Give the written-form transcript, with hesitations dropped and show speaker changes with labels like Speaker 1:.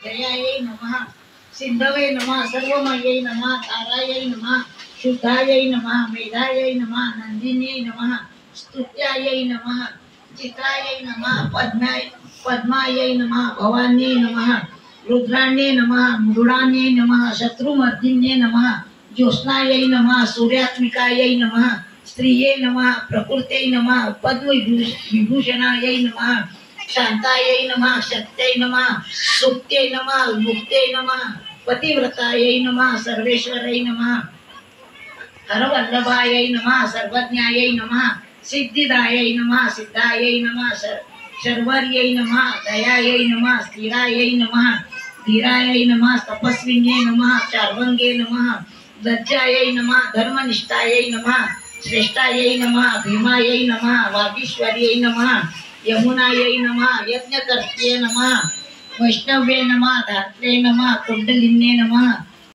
Speaker 1: जयायै नमः सिंधवे नमः सर्वमयै नमः तारायै नमः शुद्धायै नमः मेधायै नमः नंदिन्यै नमः स्तुत्यायै नमः चित्रायै नमः पद्मायै नमः भवान्यै नमः रुद्राण्ये नमः मृडान्ये नमः शत्रुमर्दिन्ये नमः ज्योत्स्नायै नमः सूर्यात्मिकायै नमः स्त्रिये नमः प्रकृत्यै नमः पद्मविभूषणायै नमः शांतायै नमः शक्त्यै नमः सुक्त्यै नमः मुक्त्यै नमः पतिव्रतायै नमः सर्वेश्वरै नमः हरवल्लभायै नमः सर्वज्ञायै नमः सिद्धिदायै नमः सिद्धायै नमः शर्वर्यै नमः दयायै नमः स्थिरायै नमः धीरायै नमः तपस्विन्यै नमः चार्वंगे नमः लज्जायै नमः धर्मनिष्ठायै नमः श्रेष्ठायै नमः भीमायै नमः वागीश्वर्यै नमः यमुनायै नमः यज्ञकर्त्यै नमः वैष्णव्ये नमः धात्रे नमः कुंडलिन्ये नमः